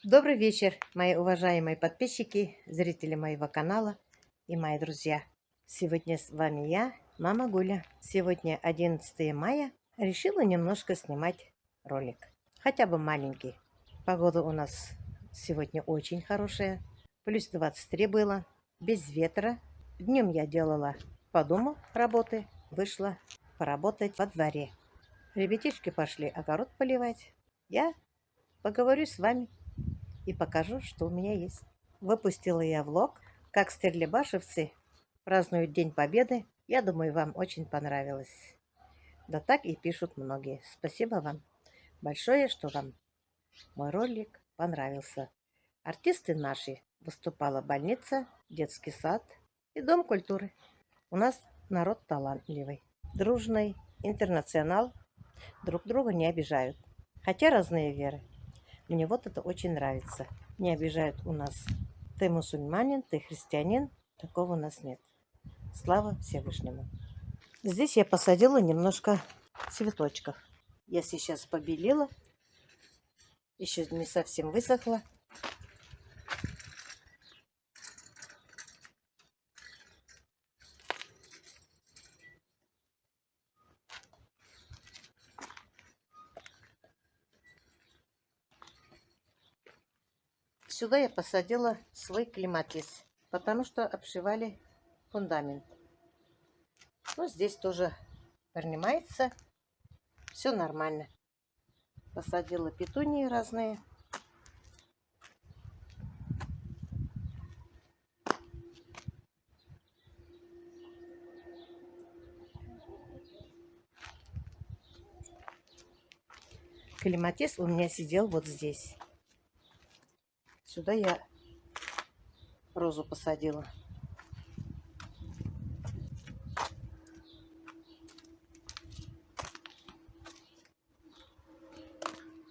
Добрый вечер, мои уважаемые подписчики, зрители моего канала и мои друзья. Сегодня с вами я, Мама Гуля. Сегодня 11 мая. Решила немножко снимать ролик. Хотя бы маленький. Погода у нас сегодня очень хорошая. Плюс 23 было. Без ветра. Днем я делала по дому работы. Вышла поработать во дворе. Ребятишки пошли огород поливать. Я поговорю с вами и покажу, что у меня есть. Выпустила я влог, как стерлибашевцы празднуют День Победы. Я думаю, вам очень понравилось. Да так и пишут многие. Спасибо вам большое, что вам мой ролик понравился. Артисты наши выступала больница, детский сад и Дом культуры. У нас народ талантливый, дружный, интернационал, друг друга не обижают. Хотя разные веры. Мне вот это очень нравится. Не обижают у нас. Ты мусульманин, ты христианин. Такого у нас нет. Слава Всевышнему. Здесь я посадила немножко цветочков. Я сейчас побелила. Еще не совсем высохла. Сюда я посадила свой клематис, потому что обшивали фундамент. Ну, здесь тоже принимается. Все нормально. Посадила петунии разные. Клематис у меня сидел вот здесь. Сюда я розу посадила.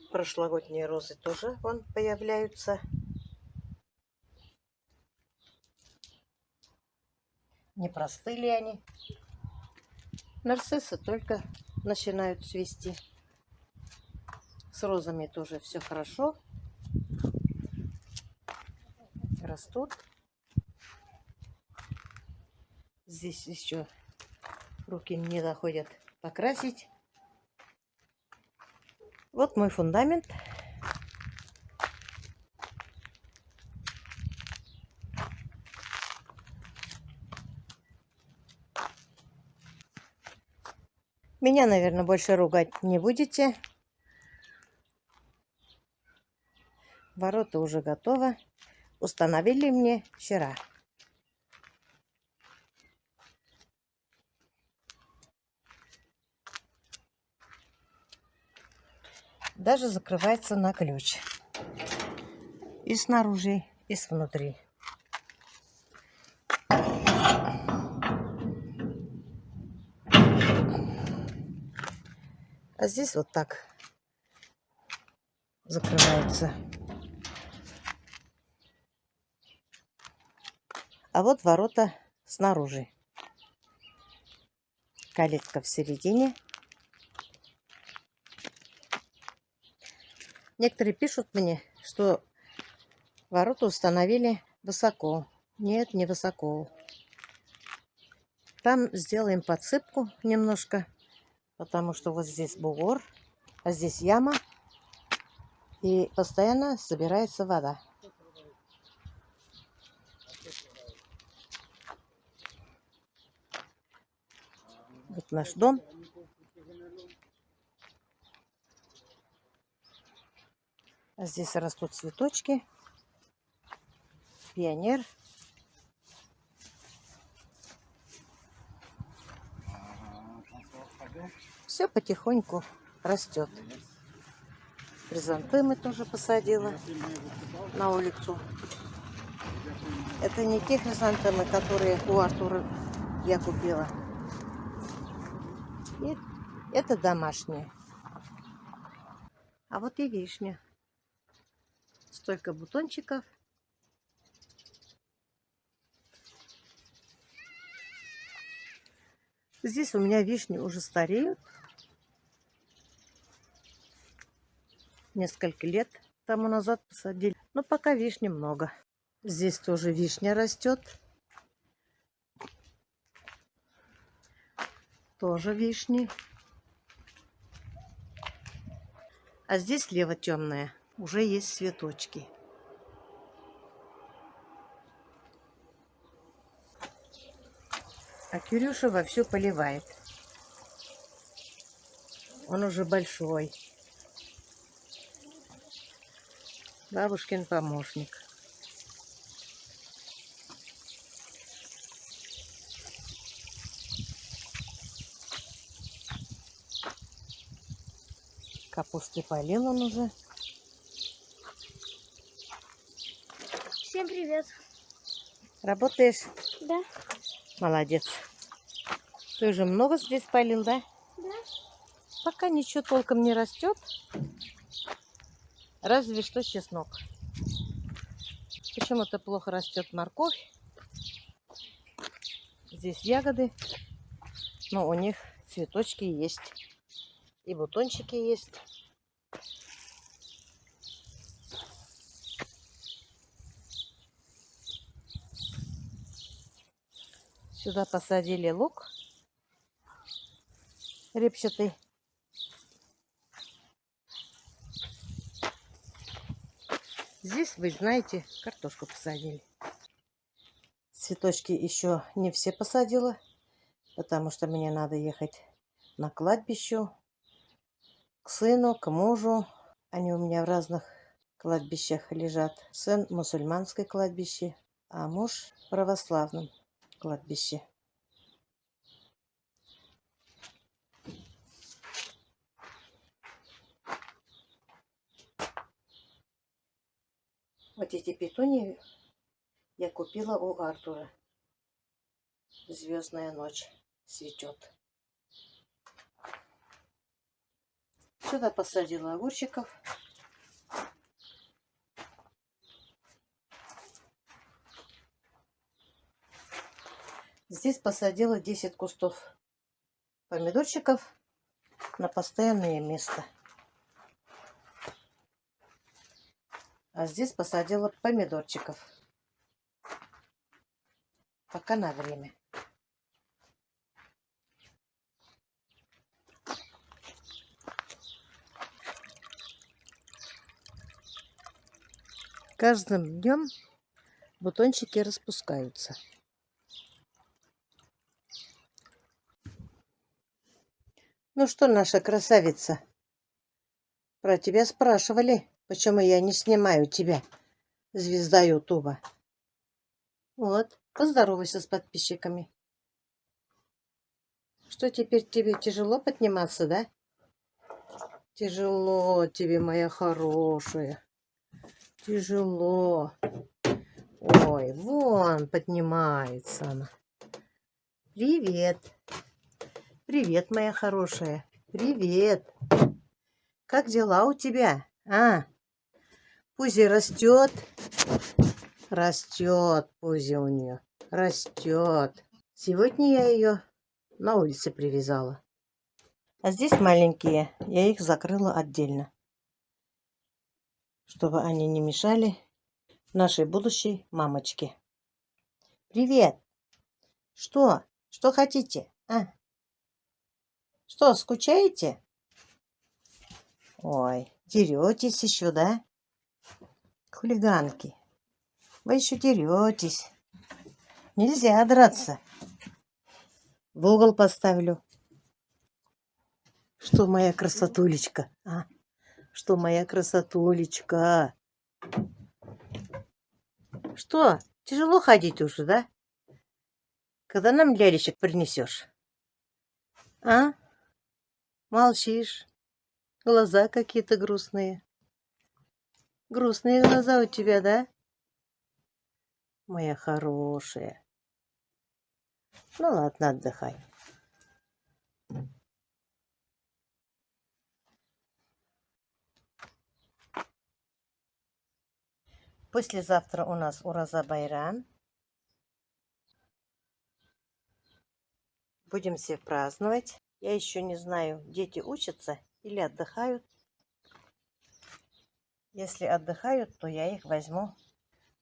Прошлогодние розы тоже вон появляются. Не простыли они. Нарциссы только начинают цвести. С розами тоже все хорошо. Растут. Здесь еще руки не доходят покрасить. Вот мой фундамент. Меня, наверное, больше ругать не будете. Ворота уже готовы. Установили мне вчера. Даже закрывается на ключ. И снаружи, и снутри. А здесь вот так закрывается. А вот ворота снаружи. Калитка в середине. Некоторые пишут мне, что ворота установили высоко. Нет, не высоко. Там сделаем подсыпку немножко, потому что вот здесь бугор, а здесь яма. И постоянно собирается вода. Вот наш дом. А здесь растут цветочки. Пионер. Все потихоньку растет. Хризантемы тоже посадила на улицу. Это не те хризантемы, которые у Артура я купила. И это домашние. А вот и вишня. Столько бутончиков. Здесь у меня вишни уже стареют. Несколько лет Тому назад посадили. Но пока вишни много. Здесь тоже вишня растет. Тоже вишни. А здесь слева темная. Уже есть цветочки. А Кирюша вовсю поливает. Он уже большой. Бабушкин помощник. Капусты полил он уже. Всем привет. Работаешь? Да. Молодец. Ты уже много здесь полил, да? Да. Пока ничего толком не растет. Разве что чеснок. Почему-то плохо растет морковь. Здесь ягоды. Но у них цветочки есть. И бутончики есть. Сюда посадили лук репчатый. Здесь, вы знаете, картошку посадили. Цветочки еще не все посадила, потому что мне надо ехать на кладбище к сыну, к мужу. Они у меня в разных кладбищах лежат. Сын в мусульманской кладбище, а муж в православном кладбище. Вот эти петунии я купила у Артура. Звездная ночь цветет. Сюда посадила огурчиков. Здесь посадила 10 кустов помидорчиков на постоянное место. А здесь посадила помидорчиков. Пока на время. Каждым днем бутончики распускаются. Ну что, наша красавица? Про тебя спрашивали, почему я не снимаю тебя, звезда Ютуба. Вот, поздоровайся с подписчиками. Что теперь тебе тяжело подниматься, да? Тяжело тебе, моя хорошая. Тяжело. Ой, вон поднимается она. Привет. Привет, моя хорошая. Привет. Как дела у тебя? А? Пузи растет. Растет Пузи у нее. Растет. Сегодня я ее на улице привязала. А здесь маленькие. Я их закрыла отдельно, чтобы они не мешали нашей будущей мамочке. Привет. Что? Что хотите? А? Что, скучаете? Ой, деретесь еще, да? Хулиганки. Вы еще деретесь. Нельзя драться. В угол поставлю. Что, моя красотулечка? А? Что, моя красотулечка? Что, тяжело ходить уже, да? Когда нам лялечек принесешь? А? Молчишь. Глаза какие-то грустные. Грустные глаза у тебя, да? Моя хорошая. Ну ладно, отдыхай. Послезавтра у нас Ураза Байрам. Будем все праздновать. Я еще не знаю, дети учатся или отдыхают. Если отдыхают, то я их возьму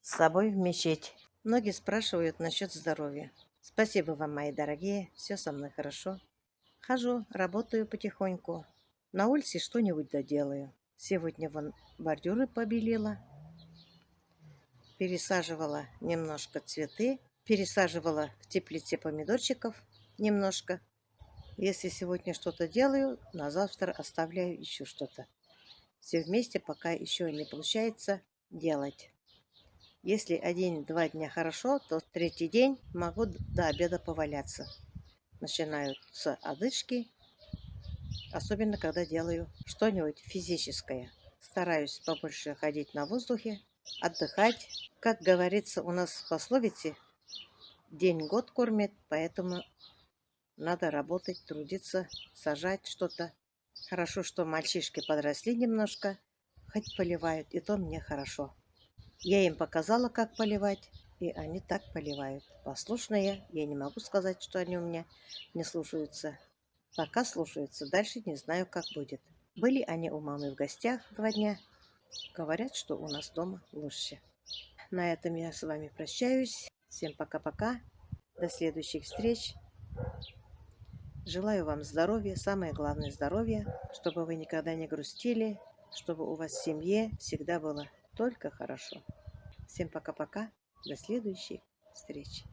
с собой в мечеть. Многие спрашивают насчет здоровья. Спасибо вам, мои дорогие, все со мной хорошо. Хожу, работаю потихоньку. На улице что-нибудь доделаю. Сегодня вон бордюры побелила, пересаживала немножко цветы, пересаживала в теплице помидорчиков немножко. Если сегодня что-то делаю, на завтра оставляю еще что-то. Все вместе, пока еще не получается делать. Если 1-2 дня хорошо, то третий день могу до обеда поваляться. Начинаю с одышки, особенно когда делаю что-нибудь физическое. Стараюсь побольше ходить на воздухе, отдыхать. Как говорится у нас в пословице, день год кормит, поэтому надо работать, трудиться, сажать что-то. Хорошо, что мальчишки подросли немножко, хоть поливают, и то мне хорошо. Я им показала, как поливать, и они так поливают. Послушные, я не могу сказать, что они у меня не слушаются. Пока слушаются, дальше не знаю, как будет. Были они у мамы в гостях 2 дня. Говорят, что у нас дома лучше. На этом я с вами прощаюсь. Всем пока-пока. До следующих встреч. Желаю вам здоровья, самое главное здоровье, чтобы вы никогда не грустили, чтобы у вас в семье всегда было только хорошо. Всем пока-пока. До следующей встречи.